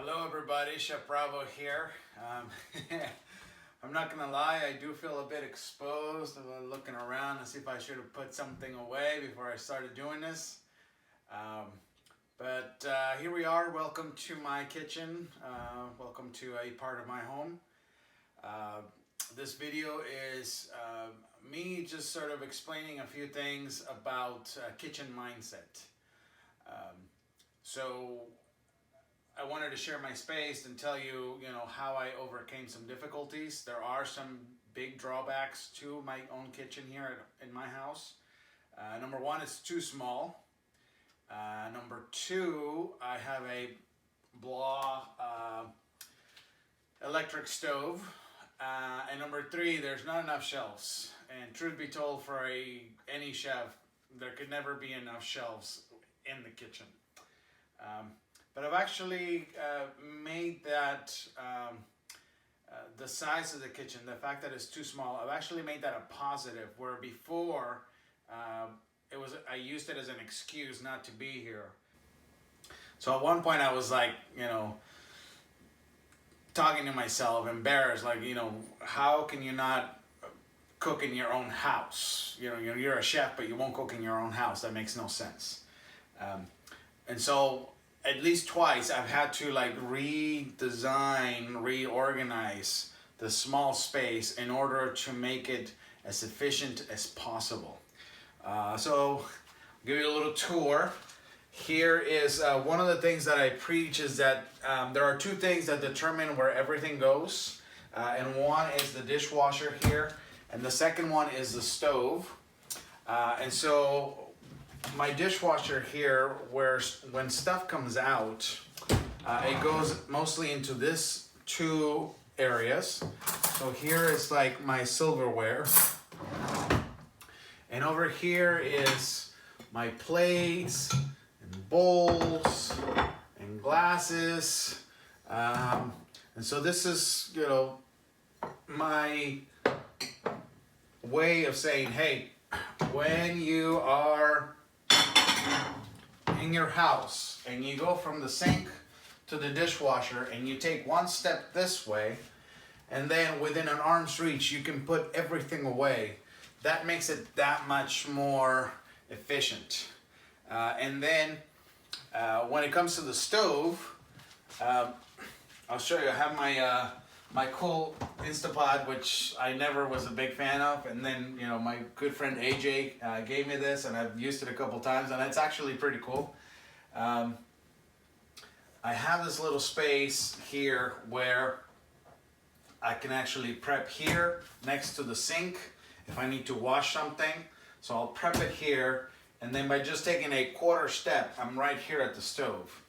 Hello everybody, Chef Bravo here. I'm not gonna lie, I do feel a bit exposed. I'm looking around to see if I should have put something away before I started doing this. But here we are, welcome to my kitchen. Welcome to a part of my home. This video is me just sort of explaining a few things about kitchen mindset. So I wanted to share my space and tell you, how I overcame some difficulties. There are some big drawbacks to my own kitchen here in my house. Number one, it's too small. Number two, I have a Blah electric stove. And number three, there's not enough shelves. And truth be told, for any chef, there could never be enough shelves in the kitchen. But I've actually made that, the size of the kitchen, the fact that it's too small, I've actually made that a positive, where before I used it as an excuse not to be here. So at one point I was like, talking to myself, embarrassed, like, how can you not cook in your own house? You're a chef, but you won't cook in your own house. That makes no sense. And so at least twice I've had to redesign, reorganize the small space in order to make it as efficient as possible. So I'll give you a little tour. Here is one of the things that I preach is that there are two things that determine where everything goes. And one is the dishwasher here, and the second one is the stove. And so my dishwasher here, when stuff comes out, it goes mostly into this two areas. So here is like my silverware, and over here is my plates and bowls and glasses. And so this is, my way of saying, hey, when you are in your house and you go from the sink to the dishwasher and you take one step this way, and then within an arm's reach you can put everything away, that makes it that much more efficient. And then when it comes to the stove, I'll show you. I have my cool Instapot, which I never was a big fan of, and then my good friend AJ gave me this, and I've used it a couple times, and it's actually pretty cool. I have this little space here where I can actually prep here next to the sink if I need to wash something. So I'll prep it here, and then by just taking a quarter step, I'm right here at the stove.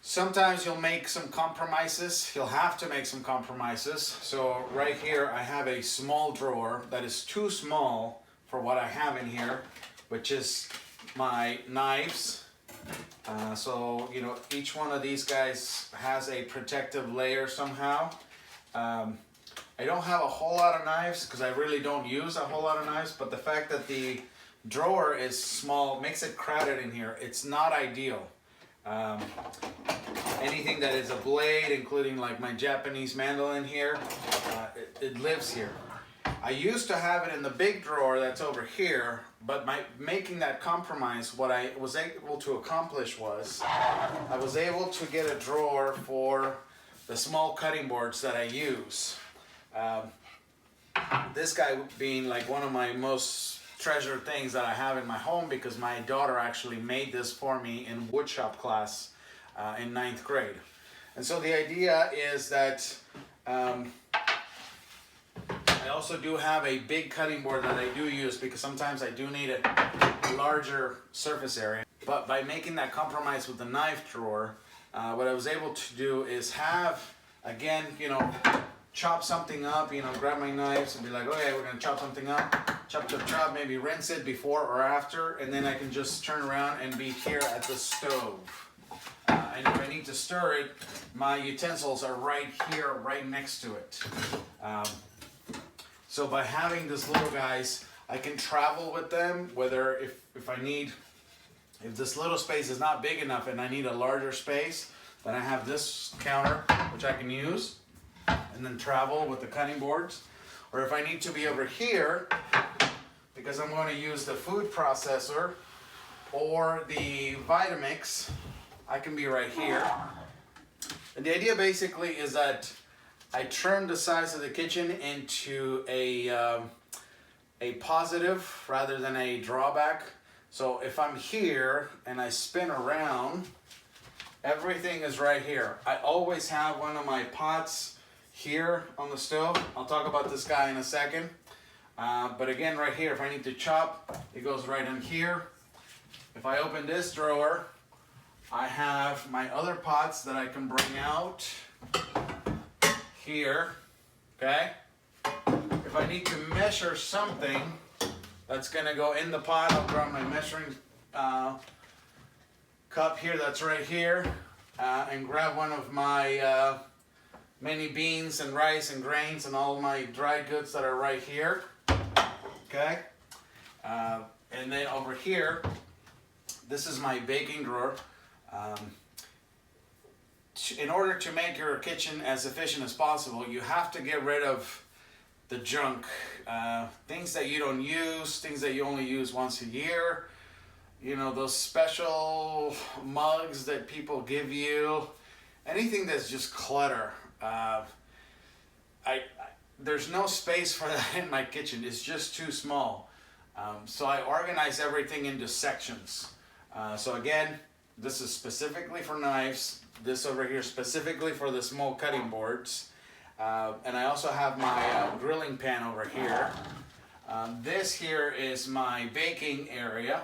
Sometimes you'll make some compromises. You'll have to make some compromises. So right here, I have a small drawer that is too small for what I have in here, which is my knives. So, each one of these guys has a protective layer somehow. I don't have a whole lot of knives because I really don't use a whole lot of knives, but the fact that the drawer is small makes it crowded in here. It's not ideal. Anything that is a blade, including like my Japanese mandolin here, it lives here. I used to have it in the big drawer that's over here, but making that compromise, what I was able to accomplish was I was able to get a drawer for the small cutting boards that I use. This guy being like one of my most treasured things that I have in my home, because my daughter actually made this for me in woodshop class in 9th grade. And so the idea is that I also do have a big cutting board that I do use, because sometimes I do need a larger surface area. But by making that compromise with the knife drawer, what I was able to do is have, again, chop something up, grab my knives and be like, okay, we're gonna chop something up, chop, maybe rinse it before or after, and then I can just turn around and be here at the stove. And if I need to stir it, my utensils are right here, right next to it. So by having these little guys, I can travel with them, whether if this little space is not big enough and I need a larger space, Then I have this counter, which I can use and then travel with the cutting boards. Or if I need to be over here, because I'm going to use the food processor or the Vitamix, I can be right here. And the idea basically is that I turn the size of the kitchen into a positive rather than a drawback. So if I'm here and I spin around, everything is right here. I always have one of my pots here on the stove. I'll talk about this guy in a second. But again, right here, if I need to chop, it goes right in here. If I open this drawer, I have my other pots that I can bring out here, okay? If I need to measure something that's gonna go in the pot, I'll grab my measuring cup here that's right here and grab one of my mini beans and rice and grains and all my dried goods that are right here, okay? And then over here, this is my baking drawer. In order to make your kitchen as efficient as possible, you have to get rid of the junk, things that you don't use, things that you only use once a year, you know, those special mugs that people give you, anything that's just clutter. There's no space for that in my kitchen. It's just too small. So I organize everything into sections. So again, this is specifically for knives. This over here specifically for the small cutting boards. And I also have my grilling pan over here. This here is my baking area.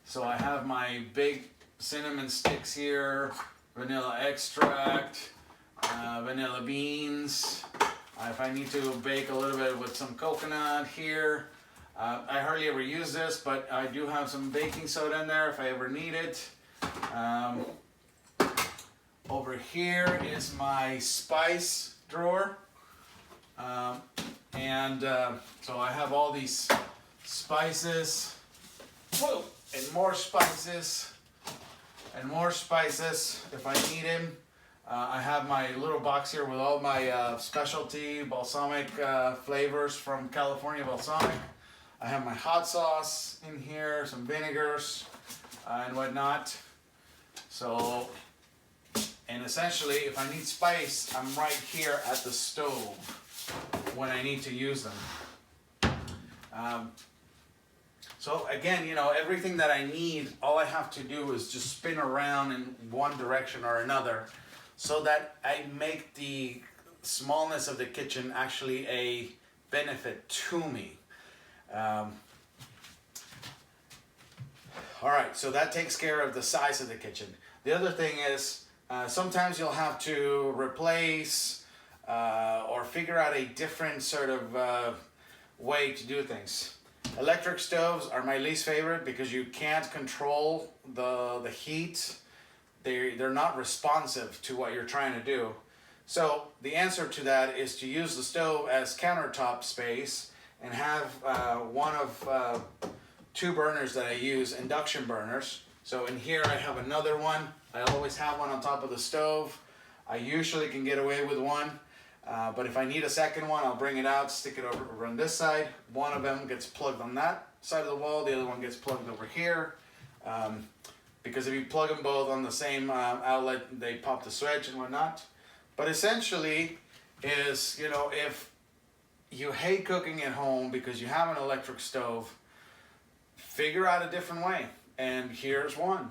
So I have my big cinnamon sticks here, vanilla extract, vanilla beans. If I need to bake a little bit with some coconut here. I hardly ever use this, but I do have some baking soda in there if I ever need it. Over here is my spice drawer. So I have all these spices. Whoa! And more spices. And more spices if I need them. I have my little box here with all my specialty balsamic flavors from California Balsamic. I have my hot sauce in here, some vinegars and whatnot. So, and essentially, if I need spice, I'm right here at the stove when I need to use them. So again, you know, everything that I need, all I have to do is just spin around in one direction or another so that I make the smallness of the kitchen actually a benefit to me. All right, so that takes care of the size of the kitchen. The other thing is, sometimes you'll have to replace or figure out a different sort of way to do things. Electric stoves are my least favorite because you can't control the heat. They're not responsive to what you're trying to do. So the answer to that is to use the stove as countertop space and have one of two burners that I use, induction burners. So in here I have another one. I always have one on top of the stove. I usually can get away with one, but if I need a second one, I'll bring it out, stick it over on this side. One of them gets plugged on that side of the wall, the other one gets plugged over here. Because if you plug them both on the same outlet, they pop the switch and whatnot. But essentially is, you know, if you hate cooking at home because you have an electric stove, figure out a different way. And here's one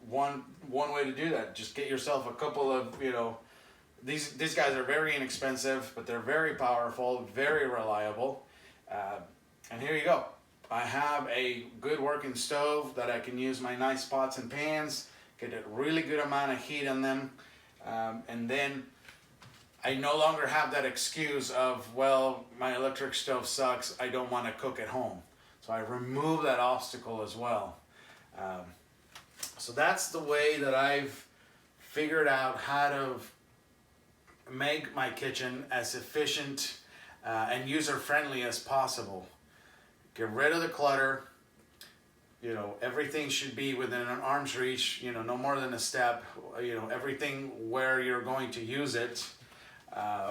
way to do that. Just get yourself a couple of, you know, these guys are very inexpensive, but they're very powerful, very reliable. And here you go. I have a good working stove that I can use my nice pots and pans, get a really good amount of heat on them. And then I no longer have that excuse of, well, my electric stove sucks, I don't want to cook at home. So I remove that obstacle as well. So that's the way that I've figured out how to make my kitchen as efficient and user-friendly as possible. Get rid of the clutter, You know, everything should be within an arm's reach, you know, no more than a step, you know, everything where you're going to use it.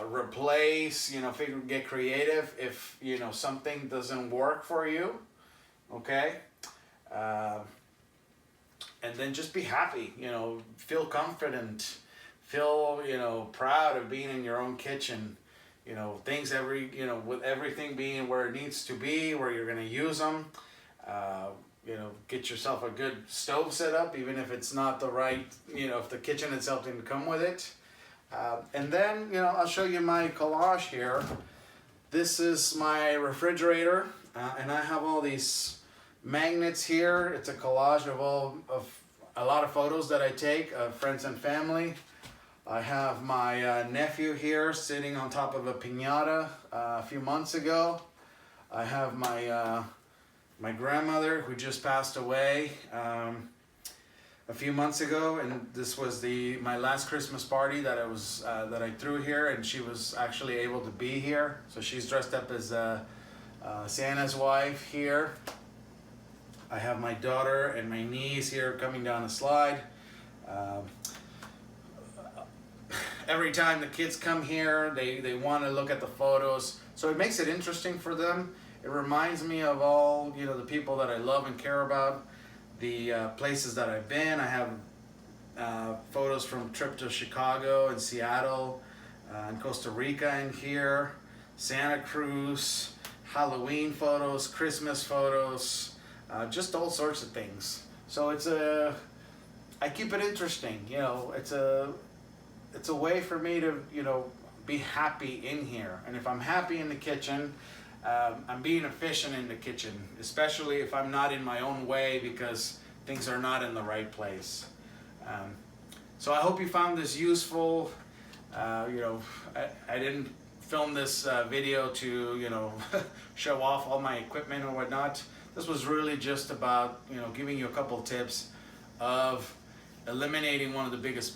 Replace, you know, get creative if, you know, something doesn't work for you, okay? And then just be happy, you know, feel confident, feel, you know, proud of being in your own kitchen. You know, things you know, with everything being where it needs to be, where you're gonna use them. You know, get yourself a good stove set up, even if it's not the right, you know, if the kitchen itself didn't come with it. And then, you know, I'll show you my collage here. This is my refrigerator, and I have all these magnets here. It's a collage of a lot of photos that I take of friends and family. I have my nephew here sitting on top of a piñata a few months ago. I have my grandmother who just passed away a few months ago, and this was my last Christmas party that I threw here, and she was actually able to be here. So she's dressed up as Santa's wife here. I have my daughter and my niece here coming down the slide. Every time the kids come here, they want to look at the photos, so it makes it interesting for them. It reminds me of all, you know, the people that I love and care about, the places that I've been. I have photos from trip to Chicago and Seattle, and Costa Rica in here, Santa Cruz, Halloween photos, Christmas photos, just all sorts of things. So I keep it interesting, you know, it's a way for me to, you know, be happy in here. And if I'm happy in the kitchen, I'm being efficient in the kitchen, especially if I'm not in my own way because things are not in the right place. So I hope you found this useful. You know, I didn't film this video to, you know, show off all my equipment or whatnot. This was really just about, you know, giving you a couple tips of eliminating one of the biggest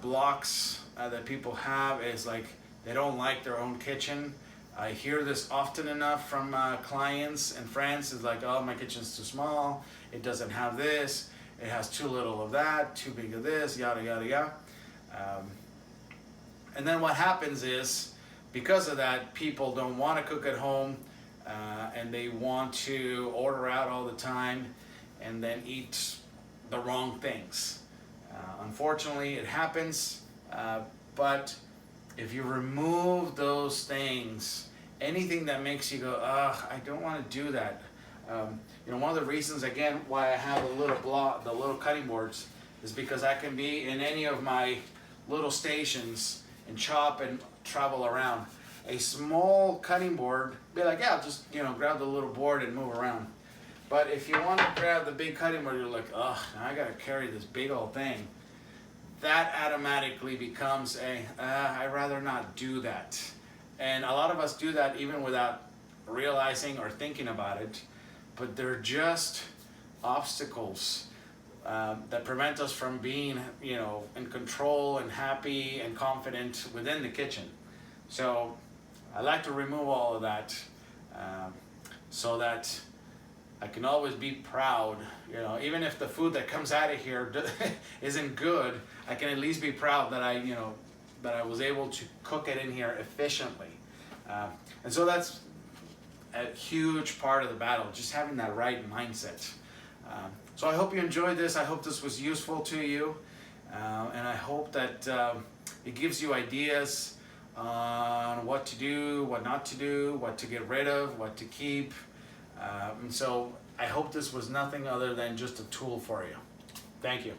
blocks that people have is like they don't like their own kitchen. I hear this often enough from clients and friends. It's like, oh, my kitchen's too small, it doesn't have this, it has too little of that, too big of this, yada yada yada. And then what happens is, because of that, people don't want to cook at home, and they want to order out all the time and then eat the wrong things. Unfortunately, it happens, but if you remove those things, anything that makes you go, ugh, I don't want to do that. You know, one of the reasons, again, why I have the little cutting boards is because I can be in any of my little stations and chop and travel around. A small cutting board, be like, yeah, I'll just, you know, grab the little board and move around. But if you want to grab the big cutting board, you're like, ugh, now I gotta carry this big old thing. That automatically becomes I'd rather not do that. And a lot of us do that even without realizing or thinking about it, but they're just obstacles that prevent us from being, you know, in control and happy and confident within the kitchen. So I like to remove all of that so that I can always be proud, you know, even if the food that comes out of here isn't good, I can at least be proud that that I was able to cook it in here efficiently. And so that's a huge part of the battle, just having that right mindset. So I hope you enjoyed this. I hope this was useful to you. And I hope that it gives you ideas on what to do, what not to do, what to get rid of, what to keep. And so I hope this was nothing other than just a tool for you. Thank you.